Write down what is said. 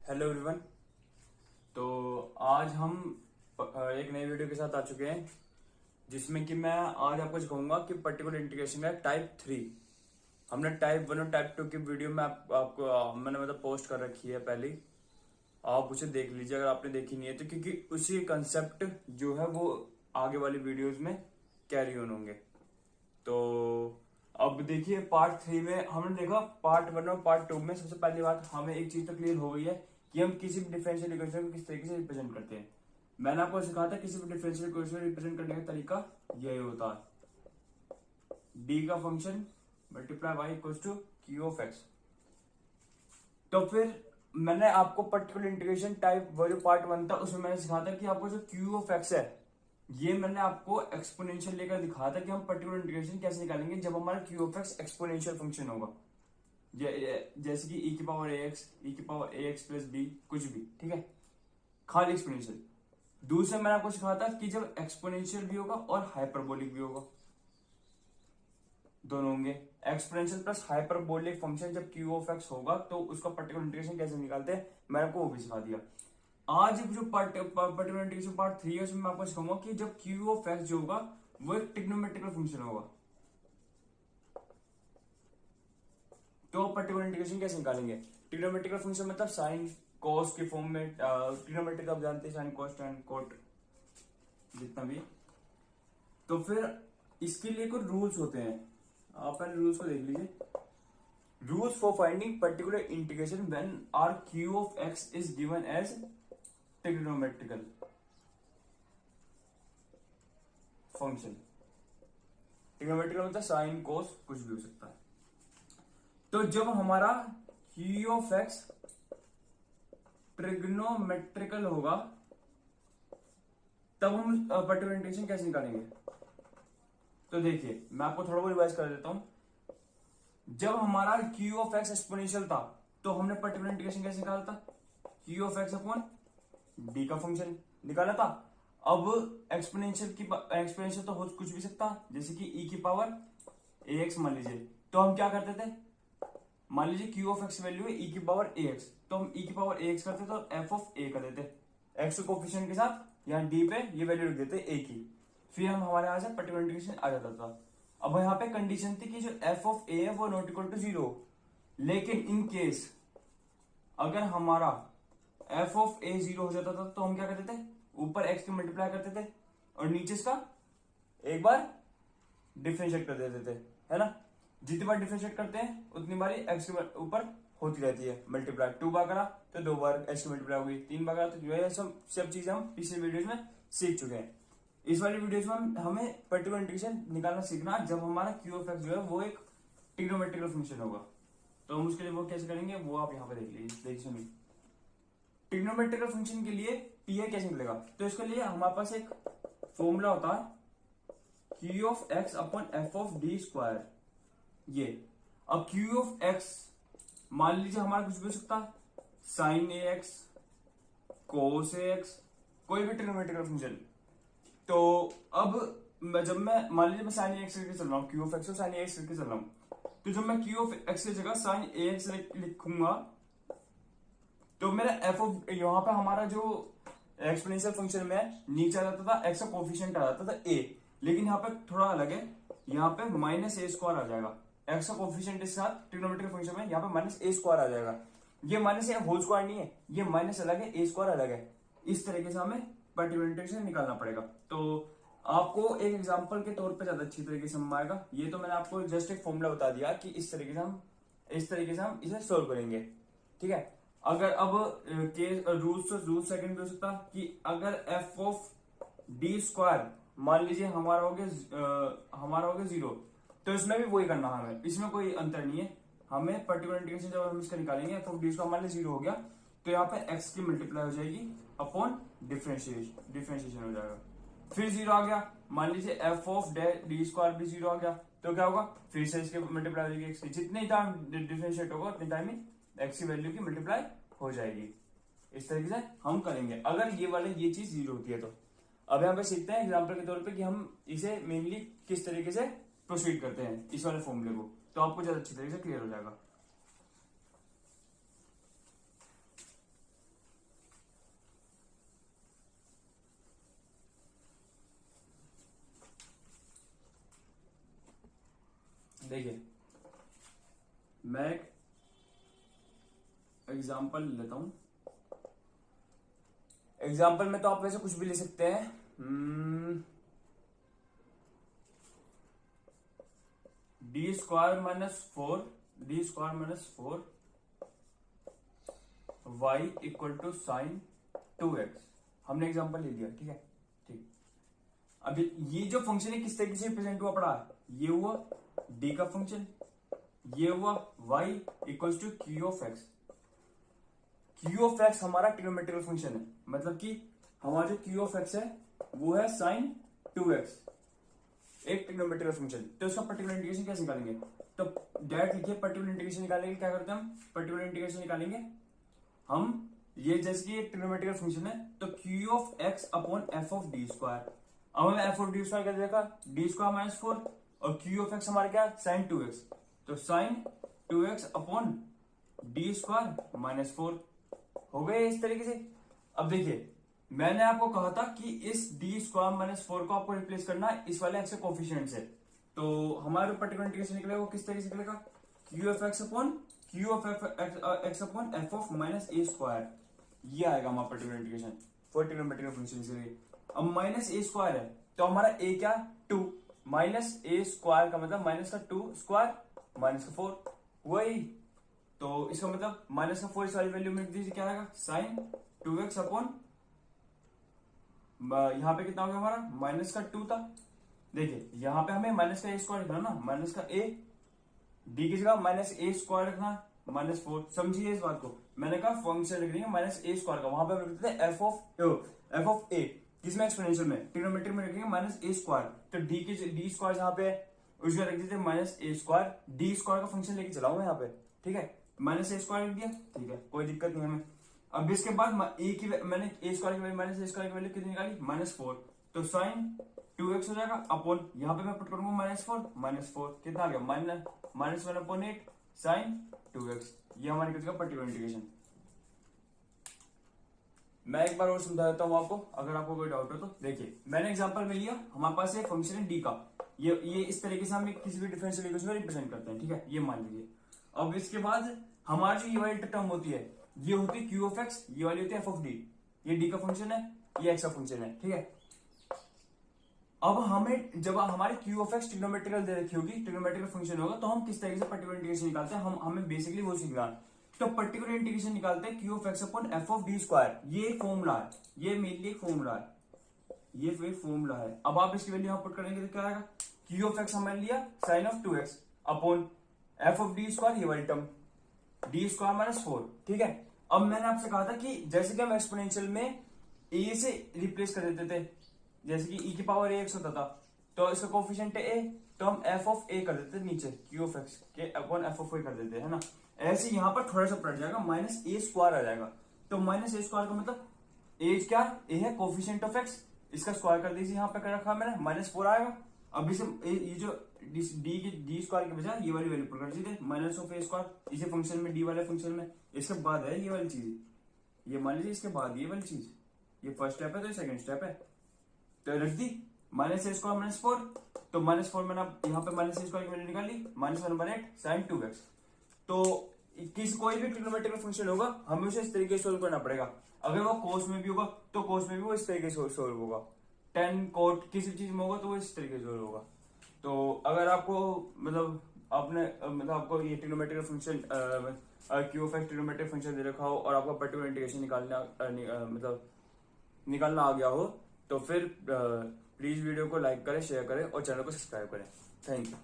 Hello everyone. तो आज हम एक नई वीडियो के साथ आ चुके हैं जिसमें कि मैं आज आपको सिखाऊंगा कि पर्टिकुलर इंटीग्रेशन का टाइप 3। हमने टाइप 1 और टाइप 2 की वीडियो में आपको मैंने पोस्ट कर रखी है पहले। आप उसे देख लीजिए अगर आपने देखी नहीं है तो, क्योंकि उसी कंसेप्ट जो है वो आगे वाली वीडियोज में कैरी ऑन होंगे। तो अब देखिए पार्ट 3 में हमने देखा पार्ट 1 और पार्ट 2 में सबसे पहली बात हमें एक चीज तो क्लियर हो गई है कि हम किसी भी डिफरेंशियल इक्वेशन को किस तरीके से रिप्रेजेंट करते हैं। मैंने आपको सिखाया था किसी भी डिफरेंशियल इक्वेशन रिप्रेजेंट करने का तरीका यही होता है, डी का function multiply y equals to q of x. तो फिर मैंने आपको पर्टिकुलर इंटीग्रेशन टाइप वो जो पार्ट 1 था उसमें मैंने सिखाया था कि आपको जो क्यू ऑफ एक्स है ये मैंने आपको एक्सपोनेंशियल लेकर दिखाया था कि हम पर्टिकुलर इंटीग्रेशन कैसे निकालेंगे जब हमारा Q of x exponential function होगा, जैसे कि ई की पावर ए एक्स, ई की पावर ए एक्स प्लस बी, कुछ भी, ठीक है, खाली एक्सपोनेंशियल। दूसरा मैंने आपको सिखाया था कि जब एक्सपोनेंशियल भी होगा और हाइपरबोलिक भी होगा, दोनों होंगे। एक्सपोनेंशियल प्लस हाइपरबोलिक फंक्शन जब क्यू ऑफ एक्स होगा तो उसका पर्टिकुलर इंटीग्रेशन कैसे निकालते हैं मैंने आपको वो भी सिखा दिया। आज जो पर्टिकुलर इंटीग्रेशन पार्ट 3 है उसमें मैं आपको सिखाऊंगा कि जब क्यू ऑफ एक्स जो होगा वो एक ट्रिग्नोमेट्रिकल फंक्शन होगा तो पर्टिकुलर इंटीग्रेशन कैसे निकालेंगे। ट्रिग्नोमेट्रिकल फंक्शन मतलब साइन कॉस के फॉर्म में, ट्रिग्नोमेट्रिक आप जानते हैं साइन कॉस टैन कोट जितना भी। तो फिर इसके लिए कुछ रूल्स होते हैं, आप पहले रूल्स को देख लीजिए। Rules for finding particular integration when are q of x is given as trigonometrical function. Trigonometrical मतलब साइन कोस कुछ भी हो सकता है। तो जब हमारा क्यू ऑफ एक्स ट्रिग्नोमेट्रिकल होगा तब हम पर्टिकुलर इंटीग्रेशन कैसे निकालेंगे। तो देखिए मैं आपको थोड़ा बहुत रिवाइज कर देता हूं। जब हमारा क्यू ऑफ एक्स एक्सपोनेंशियल था तो हमने पर्टिकुलर इंटीग्रेशन कैसे निकाला था, Q of x upon D का फंक्शन निकाला था। अब एक्सपोनेंशियल तो हो कुछ भी सकता, जैसे कि ई की पावर ए एक्स मान लीजिए, तो हम क्या करते थे, मान लीजिए क्यू ऑफ एक्स वैल्यू है ई की पावर ए एक्स, तो हम ई की पावर ए एक्स करते थे और एफ ऑफ ए कर देते, एक्स कोफिशिएंट के साथ यहाँ डी पे ये वैल्यू रख देते ए की, फिर हम हमारे यहाँ से पर्टिकुलर इंटीग्रेशन आ जाता था। अब यहाँ पे कंडीशन थी कि जो एफ ऑफ ए है वो नॉट इक्वल टू 0, लेकिन इन केस अगर हमारा एफ ऑफ ए 0 हो जाता था तो हम क्या करते थे, ऊपर एक्स की मल्टीप्लाई करते थे और नीचे इसका एक बार डिफरेंशिएट कर देते थे, है ना। जितनी बार डिफरेंशिएट करते हैं उतनी बार एक्स के ऊपर होती रहती है मल्टीप्लाई। 2 बार करा तो 2 बार एक्स की मल्टीप्लाई होगी, 3 बार करा तो जो है सब चीजें हम पिछले वीडियोज में सीख चुके हैं। इस वाली वीडियोज में हमें पर्टिकुलर इंटीग्रेशन निकालना सीखना जब हमारा क्यू ऑफ एक्स जो है वो एक ट्रिग्नोमेट्रिकल फंक्शन होगा। तो हम उसके लिए वो कैसे करेंगे वो आप यहाँ पे देख लीजिए, देखिए सुनिए। ट्रिग्नोमेट्रिकल फंक्शन के लिए पी कैसे निकलेगा, तो इसके लिए हमारे पास एक फॉर्मूला होता है Q of x upon F of D square. ये अब क्यू ऑफ एक्स मान लीजिए हमारा कुछ भी हो सकता है, साइन ए एक्स, कोस ए एक्स, कोई भी ट्रिग्नोमेट्रिकल फंक्शन। तो अब जब मैं मान लीजिए मैं साइन ए एक्स करके चल रहा हूँ, क्यू ऑफ एक्स और साइन ए एक्स करके चल रहा हूँ, तो जब मैं क्यू ऑफ एक्स की जगह साइन ए एक्स लिखूंगा तो मेरा एफ ऑफ यहाँ पे हमारा जो एक्सपोनेंशियल फंक्शन में नीचे आ जाता था एक्स का कोफिशिएंट आ जाता था ए, लेकिन यहाँ पे थोड़ा अलग है, यहाँ पे माइनस ए स्क्वायर आ जाएगा। एक्स का कोफिशिएंट के साथ ट्रिग्नोमेट्रिक फंक्शन में यहाँ पे माइनस ए स्क्वायर आ जाएगा। ये माइनस ए होल स्क्वायर नहीं है, ये माइनस अलग है, ए स्क्वायर अलग है। इस तरीके से हमें पर्टिकुलर इंटीग्रेशन निकालना पड़ेगा। तो आपको एक एग्जांपल के तौर पे ज्यादा अच्छी तरीके से समझ आएगा। ये तो मैंने आपको जस्ट एक फॉर्मूला बता दिया कि इस तरीके से हम इसे सोल्व करेंगे, ठीक है। अगर अब केस रूल सेकंड भी हो सकता कि अगर एफ ऑफ डी स्क्वायर मान लीजिए हमारा हो गया 0, तो इसमें भी वही करना है हमें, इसमें कोई अंतर नहीं है। हमें पर्टिकुलर इंटीग्रेशन जब हम इसका निकालेंगे एफ ऑफ डी स्क्वायर मान लीजिए 0 हो गया तो यहाँ पे एक्स की मल्टीप्लाई हो जाएगी अपॉन डिफरेंशिएशन हो जाएगा। फिर 0 आ गया, मान लीजिए एफ ऑफ डी स्क्वायर भी 0 आ गया तो क्या होगा, फिर से इसके मल्टीप्लाई हो जाएगी एक्स की, जितने टाइम डिफरेंशिएट होगा उतने टाइम ही एक्स की वैल्यू की मल्टीप्लाई हो जाएगी। इस तरीके से हम करेंगे अगर ये चीज 0 होती है तो। अब यहाँ पे सीखते हैं एग्जाम्पल के तौर पे कि हम इसे मेनली किस तरीके से प्रोसीड करते हैं इस वाले फॉर्मूले को, तो आपको ज्यादा अच्छी तरीके से क्लियर हो जाएगा। देखिए मैं एक एग्जाम्पल लेता हूं। एग्जाम्पल में तो आप वैसे कुछ भी ले सकते हैं। D square minus four y equal to sine 2x। हमने एग्जाम्पल ले लिया, ठीक है। ठीक, अभी ये जो फंक्शन है किस तरीके से रिप्रेजेंट हुआ पड़ा, ये हुआ d का फंक्शन, ये हुआ y equals to q of x. Q of x हमारा ट्रिग्नोमेट्रिकल फंक्शन है, मतलब कि हमारा जो क्यू ऑफ एक्स है वो है साइन 2x, एक ट्रिग्नोमेट्रिकल फंक्शन। तो इसका पर्टिकुलर इंटीग्रेशन कैसे निकालेंगे, तो डायरेक्ट लिखिए पर्टिकुलर इंटीग्रेशन निकालेंगे। क्या करते हैं हम, पर्टिकुलर इंटीग्रेशन निकालेंगे हम, ये जैसे कि एक ट्रिग्नोमेट्रिकल फंक्शन है तो Q of x upon F of D square. अब हमें एफ ऑफ डी स्क्वायर क्या देखा, डी स्क्वायर माइनस 4, और क्यू ऑफ एक्स हमारा क्या साइन 2x, तो sine 2x upon D square minus 4 हो गए इस तरीके से। अब देखिए मैंने आपको कहा था कि इस डी स्क्वायर माइनस 4 को आपको रिप्लेस करना है इस वाले एक्स के कोफिशिएंट से। तो हमारा पर्टिकुलर इंटीग्रेशन निकलेगा वो किस तरीके से निकलेगा, Q of x upon F of minus A square, ये आएगा हमारा particular integration for trigonometrical function के लिए। अब माइनस ए स्क्वायर है तो हमारा ए क्या 2, माइनस ए स्क्वायर का मतलब माइनस का 2 स्क्वायर माइनस का 4, वही। तो इसका मतलब माइनस का 4 इस वाली वैल्यू में लिख दीजिए, क्या आएगा साइन 2x अपॉन, यहां पे कितना हो गया हमारा माइनस का 2 था। देखिए यहां पे हमें माइनस का ए स्क्वायर लिखना ना, माइनस का ए, डी की जगह माइनस ए स्क्वायर रखना माइनस 4। समझिए इस बात को, मैंने कहा फंक्शन लिख देंगे माइनस ए स्क्वायर का, वहां पे हम लिखते थे एफ ऑफ ए, किसमें एक्सपोनेंशियल में, ट्रिग्नोमेट्री में लिखेंगे माइनस ए स्क्वायर। तो डी स्क्वायर जहां पे उसको रख देते माइनस ए स्क्वायर, डी स्क्वायर का फंक्शन लेके चलाऊ मैं यहाँ पे, ठीक है। माइनस ए स्क्वायर लिख दिया, ठीक है, कोई दिक्कत नहीं हमें। अब इसके बाद ए की मैंने ए स्क्वायर की वैल्यू माइनस ए स्क्वायर की वैल्यू कितनी निकाली माइनस 4, तो साइन 2x हो जाएगा अपॉन, यहाँ पे मैं पुट करूंगा माइनस 4 कितना आ गया माइनस 1 अपॉन 8 साइन 2x। ये हमारी किसका पर्टिकुलर इंटीग्रेशन। मैं एक बार और समझा देता हूं आपको, अगर आपको कोई डाउट हो तो। देखिए मैंने एग्जांपल में लिया, हमारे पास एक फंक्शन है डी का, ये इस तरीके से हम किसी भी डिफरेंशियल इक्वेशन को रिप्रेजेंट करते हैं, ठीक है, ये मान लीजिए। अब इसके बाद हमारी जो ये वाली टर्म होती है ये होती है क्यू ऑफ एक्स, ये वाली होती है एफ ऑफ डी। ये डी का फंक्शन है, ये एक्स का फंक्शन है, ठीक है। अब हमें जब हमारी क्यू ऑफ एक्स ट्रिग्नोमेट्रिकल दे रखी होगी, ट्रिग्नोमेट्रिकल फंक्शन होगा, तो हम किस तरीके से पर्टिकुलर इंटीग्रेशन निकालते हैं, हमें बेसिकली वो सीखना है। तो पर्टिकुलर इंटीग्रेशन निकालते हैं Q of x upon F of D square. ये एक फॉर्मूला है, ये मेनली एक फॉर्मूला है, ये एक फॉर्मूला है। अब आप इसकी वैल्यू यहां पुट करेंगे तो क्या आएगा, क्यू ऑफ एक्स हमने लिया sine of 2x upon F of D square, ये वाली टर्म डी स्क्वायर माइनस 4, ठीक है। अब मैंने आपसे कहा था कि जैसे कि हम एक्सपोनेंशियल में ए से रिप्लेस कर देते थे, जैसे कि e की पावर ax होता था, तो इसका कोफिशिएंट है a, तो हम f ऑफ a कर देते नीचे q ऑफ x के अपॉन f ऑफ a कर देते हैं ना। ऐसे यहां पर थोड़ा सा पलट जाएगा, माइनस ए स्क्वायर आ जाएगा। तो माइनस ए स्क्वायर का मतलब a क्या, a है कोफिशिएंट ऑफ x, इसका स्क्वायर कर दीजिए, यहां पे कर रखा मैंने माइनस 4 आएगा। अब इसे ये जो डी स्क्वायर के बजाय ये वाली वैल्यू पुट कर दीजिए माइनस ऑफ ए स्क्वायर, इसे फंक्शन में डी वाले फंक्शन में, इसके बाद है ये वाली चीज, ये मान लीजिए इसके बाद ये वाली चीज, ये फर्स्ट स्टेप है तो ये सेकंड स्टेप है, तो रख दी माइनस ए स्क्वायर माइनस 4, तो माइनस 4 मैंने यहाँ पे माइनस ए स्क्वायर की वैल्यू निकाली माइनस 1/8 साइन 2x। तो कोई भी ट्रिग्नोमेट्रिकल फंक्शन होगा हमें उसे इस तरीके से सोल्व करना पड़ेगा। अगर वो कोस में भी होगा तो कोस में भी वो इस तरीके से सोल्व होगा, टेन कोट किसी चीज में होगा तो वो इस तरीके से सोल्व होगा। तो अगर आपको मतलब आपको ये trigonometrical function Q of X trigonometric function दे रखा हो और आपका पर्टिकुलर इंटीग्रेशन निकालना आ गया हो, तो फिर प्लीज वीडियो को लाइक करें, शेयर करें और चैनल को सब्सक्राइब करें। Thank you.